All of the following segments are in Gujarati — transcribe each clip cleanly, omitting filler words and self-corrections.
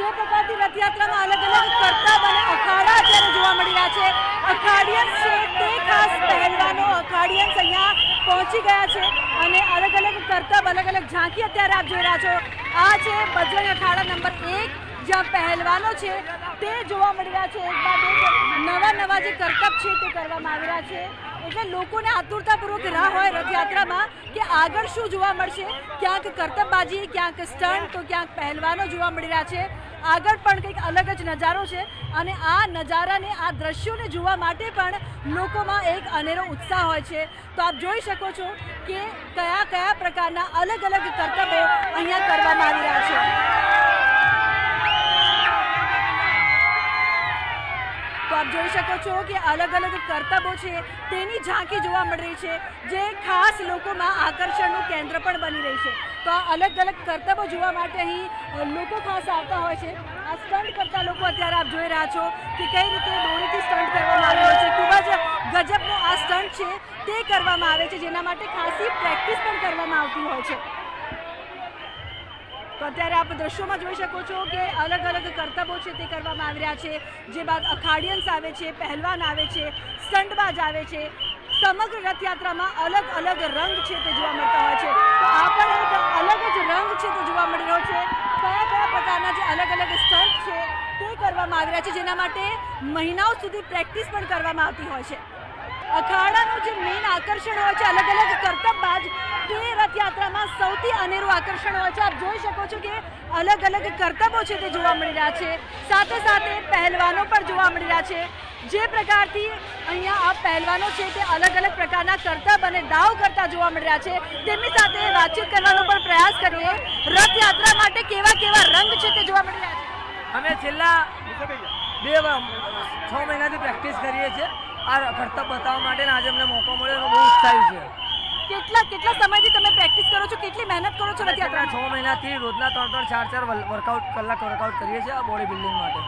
જે પ્રકારની રથયાત્રામાં અલગ અલગ કરતબ અને અખાડા અત્યારે જોવા મળી રહ્યા છે. અખાડિયન્સ છે તે ખાસ પહેલવાનો અખાડિયન્સ અહીંયા પહોંચી ગયા છે અને અલગ અલગ કરતબ અલગ અલગ ઝાંખી અત્યારે આપ જોઈ રહ્યા છો. આ છે બજરંગ અખાડા નંબર 1 જ્યાં પહેલવાનો છે તે જોવા મળી રહ્યા છે. એક બાદ એક નવા જે કરતબ છે તે કરવામાં આવી રહ્યા છે. એટલે લોકોને આતુરતાપૂર્વક રાહ હોય રથયાત્રામાં કે આગળ શું જોવા મળશે. ક્યાંક કરતબબાજી, ક્યાંક સ્ટન્ટ, તો ક્યાંક પહેલવાનો જોવા મળી રહ્યા છે. આગળ પણ કંઈક અલગ જ નજારો છે અને આ નજારાને, આ દ્રશ્યોને જોવા માટે પણ લોકોમાં એક અનેરો ઉત્સાહ હોય છે. તો આપ જોઈ શકો છો કે કયા કયા પ્રકારના અલગ અલગ કરતબો અહીંયા કરવામાં આવી રહ્યા છે. તો આપ જોઈ શકો છો કે અલગ અલગ કરતબો છે તેની ઝાંખી જોવા મળી રહી છે, જે ખાસ લોકોમાં આકર્ષણનું કેન્દ્ર પણ બની રહી છે. તો આ અલગ અલગ કરતબો જોવા માટે અહીં લોકો ખાસ આવતા હોય છે. આ સ્ટન્ટ કરતા લોકો અત્યારે આપ જોઈ રહ્યા છો કે કઈ રીતે દોરીથી સ્ટન્ટ કરવામાં આવે છે. ખૂબ જ ગજબનો આ સ્ટન્ટ છે તે કરવામાં આવે છે, જેના માટે ખાસી પ્રેક્ટિસ પણ કરવામાં આવતી હોય છે. તો અત્યારે આપ દ્રશ્યોમાં જોઈ શકો છો કે અલગ અલગ કરતબો છે તે કરવામાં આવી રહ્યા છે. જે બાદ અખાડિયન્સ આવે છે, પહેલવાન આવે છે, સ્ટન્ટબાજ આવે છે. સમગ્ર રથયાત્રામાં અલગ અલગ રંગ છે તે જોવા મળતા હોય છે. તો આ પણ એક અલગ જ રંગ છે તે જોવા મળી રહ્યો છે. કયા કયા પ્રકારના જે અલગ અલગ સ્ટન્ટ છે તે કરવામાં આવી રહ્યા છે, જેના માટે મહિનાઓ સુધી પ્રેક્ટિસ પણ કરવામાં આવતી હોય છે. અખાડાનું જે મેઇન આકર્ષણ હોય છે અલગ અલગ કરતબબાજ, તે રથયાત્રામાં સૌથી અનેરું આકર્ષણ હોય છે. આપ જોઈ શકો છો કે અલગ અલગ કરતબો છે તે જોવા મળી રહ્યા છે. સાથે સાથે પહેલવાનો પણ જોવા મળી રહ્યા છે. જે પ્રકારથી અહીંયા આ પહેલવાનો છે તે અલગ અલગ પ્રકારના કરતબ અને દાવ કરતા જોવા મળી રહ્યા છે. તેમની સાથે વાતચીત કરવાનો પણ પ્રયાસ કરીએ. રથયાત્રા માટે કેવા કેવા રંગ છે તે જોવા મળી રહ્યા છે. અમે છેલ્લા 6 મહિનાથી પ્રેક્ટિસ કરીએ છીએ આ કરતબ બતાવવા માટે. આજે અમને મોકો મળ્યો, બહુ ઉત્સાહી છે. કેટલા સમયથી તમે પ્રેક્ટિસ કરો છો, કેટલી મહેનત કરો છો રથયાત્રા? 6 મહિનાથી રોજના 3-4 કલાક કરીએ છીએ આ બોડી બિલ્ડિંગ માટે.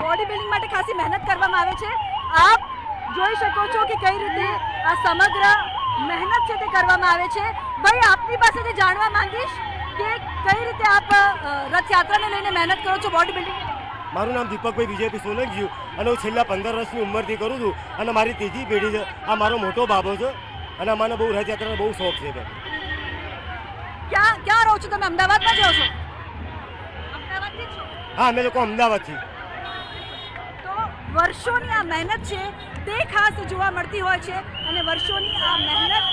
બોડી બિલ્ડિંગ માટે ખાસી મહેનત કરવામાં આવે છે. આપ જોઈ શકો છો કે કઈ રીતે આ સમગ્ર મહેનત છે તે કરવામાં આવે છે. ભાઈ, આપની પાસેથી જાણવા માંગીશ કે કઈ રીતે આપ રથયાત્રાને લઈને મહેનત કરો છો બોડી બિલ્ડિંગ? મારું નામ દીપકભાઈ વિજયભાઈ સોલંકી અને હું છેલ્લા 15 વર્ષની ઉંમરથી કરું છું અને મારી ત્રીજી પેઢી છે. આ મારો મોટો બાબો છે અને મને બહુ રથયાત્રાનો બહુ શોખ છે. ક્યાં રહો છો તમે? અમદાવાદમાં જ રહો છો? અમદાવાદથી જ છો? હા, અમે લોકો અમદાવાદથી. તો વર્ષોની આ મહેનત છે તે ખાસ જોવા મળતી હોય છે અને વર્ષોની આ મહેનત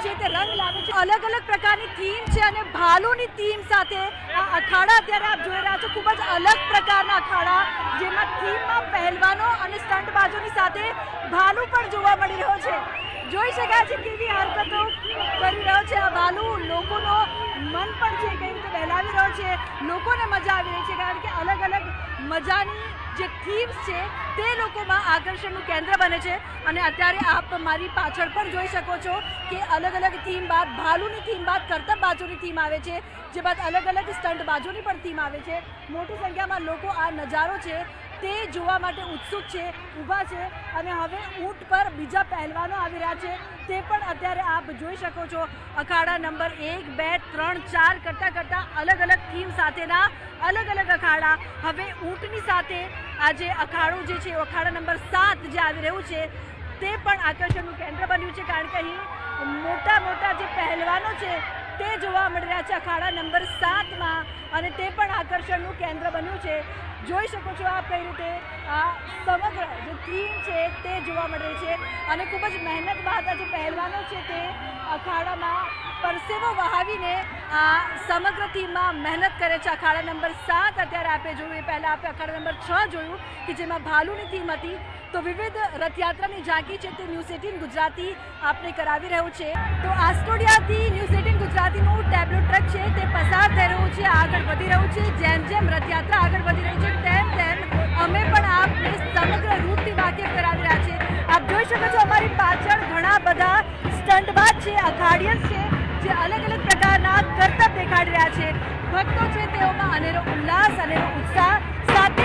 છે તે રંગ લાવે છે. અલગ અલગ પ્રકારની થીમ છે અને ભાલુની થીમ સાથે આ અખાડા અત્યારે આપ જોઈ રહ્યા છો. ખૂબ જ અલગ પ્રકારના અખાડા, જેમાં થીમમાં પહેલવાનો અને સ્ટન્ટબાજોની સાથે ભાલુ પણ જોવા મળી રહ્યો છે. જોઈ શકાય છે કેવી હરકતો કરી રહ્યો છે આ ભાલુ. લોકોનો મન પણ છે કઈ રીતે બહેલાવી રહ્યો છે. લોકોને મજા આવી રહી છે, કારણ કે અલગ અલગ મજાની જે થીમ્સ છે તે લોકોમાં આકર્ષણનું કેન્દ્ર બને છે. અને અત્યારે આપ મારી પાછળ પણ જોઈ શકો છો કે અલગ અલગ થીમ બાદ ભાલુની થીમ બાદ કરતબબાજોની થીમ આવે છે. જે બાદ અલગ અલગ સ્ટન્ટબાજોની પણ થીમ આવે છે. મોટી સંખ્યામાં લોકો આ નજારો છે તે જોવા માટે ઉત્સુક છે, ઊભા છે. અને હવે ઊંટ પર બીજા પહેલવાનો આવી રહ્યા છે તે પણ અત્યારે આપ જોઈ શકો છો. અખાડા નંબર 1, 2, 3, 4 કરતાં અલગ અલગ થીમ સાથેના અલગ અલગ અખાડા. હવે ઊંટની સાથે આજે અખાડું જે છે અખાડા નંબર 7 જે આવી રહ્યું છે તે પણ આકર્ષણનું કેન્દ્ર બન્યું છે, કારણ કે અહીં મોટા જે પહેલવાનો છે તે જોવા મળી રહ્યા છે અખાડા નંબર 7માં અને તે પણ આકર્ષણનું કેન્દ્ર બન્યું છે. જોઈ શકો છો આપ કઈ રીતે આ સમગ્ર જે થીમ છે તે જોવા મળી રહી છે અને ખૂબ જ મહેનત બાદ આ જે પહેલવાનો છે તે અખાડામાં પરસેવો વહાવીને આ સમગ્ર થીમમાં મહેનત કરે છે. અખાડા નંબર 7 અત્યારે આપણે જોયું, એ પહેલાં આપણે અખાડા નંબર 6 જોયું કે જેમાં ભાલુની થીમ હતી. તો વિવિધ રથયાત્રાની ઝાંકી છે તે ન્યૂઝ 18 ગુજરાતી આપને કરાવી રહ્યું છે. તો આસ્ટોડિયાથી ન્યૂઝ 18 ગુજરાતીનું ટેબ્લો ટ્રક છે તે પસાર થઈ રહ્યું છે, આગળ વધી રહ્યું છે. જેમ જેમ રથયાત્રા આગળ વધી રહી છે તેમ અમે પણ આપને સમગ્ર રૂટથી વાકેફ કરાવી રહ્યા છે. આપ જોઈ શકો છો અમારી પાછળ ઘણા બધા સ્ટન્ટબાજ છે, અખાડિયન્સ છે, જે અલગ અલગ પ્રકારના કરતબ દેખાડી રહ્યા છે. ભક્તો છે તેઓમાં અનેરો ઉલ્લાસ, અનેરો ઉત્સાહ, સાથે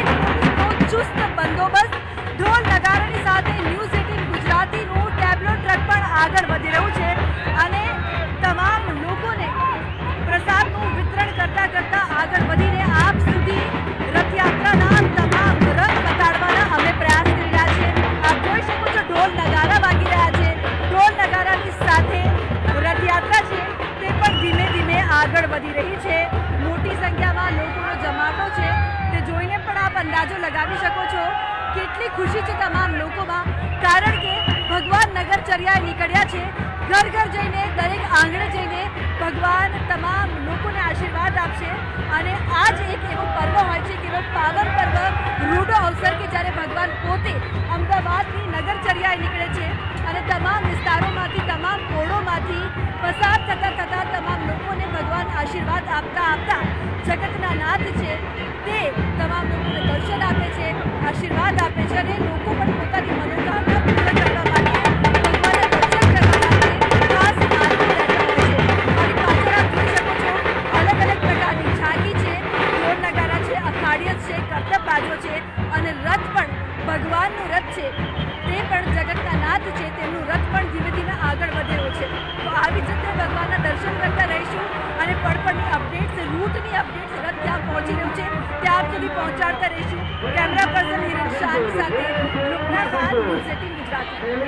ચુસ્ત બંદોબસ્ત, ઢોલ નગારાની સાથે ન્યૂઝ 18 ગુજરાતીનું ટેબ્લો ટ્રક પણ આગળ વધી રહ્યું છે અને તમામ લોકોને પ્રસાદનું વિતરણ કરતા આગળ વધીને આપ સુધી અંદાજો લગાવી શકો છો કેટલી ખુશી છે તમામ લોકોમાં, કારણ કે ભગવાન નગરચર્યાએ નીકળ્યા છે. ઘર ઘર જઈને, દરેક આંગણે જઈને ભગવાન તમામ લોકોને આશીર્વાદ આપશે. અને આ જ એક એવો પર્વ હોય છે કે એવો પાવન પર્વ, રૂડો અવસર કે જ્યારે ભગવાન પોતે અમદાવાદની નગરચર્યાએ નીકળે છે અને તમામ વિસ્તારોમાંથી, તમામ કોળોમાંથી પસાર થતા તમામ લોકોને ભગવાન આશીર્વાદ આપતા જગતના નાથ છે તે તમામ લોકોને દર્શન આપે છે, આશીર્વાદ આપે છે અને લોકો પણ પોતાની મનોકામના પૂર્ણ કરવા માટે ભગવાનના દર્શન કરવા માટે ખાસ આનંદ રહેતા હોય છે. મારી પાછળ આપ જોઈ શકો છો અલગ અલગ પ્રકારની ઝાંકી છે, ઢોલ નગારા છે, અખાડિયત છે, કરતબબાજો છે અને રથ પણ ભગવાનનું રથ છે, તે પણ જગતના નાથ છે, તેમનું રથ પણ ધીમે ધીમે આગળ વધેલો છે. તો આવી જ રીતે ભગવાનના દર્શન કરતા રહીશું અને પળપળની અપડેટ્સ, રૂટની અપડેટ્સ, રથ ત્યાં પહોંચી રહ્યું છે ત્યાં સુધી પહોંચાડતા રહીશું. કેમેરા પર્સન હિરેન શાહની સાથે રૂપના ખાન, ન્યૂઝ 18 ગુજરાતી.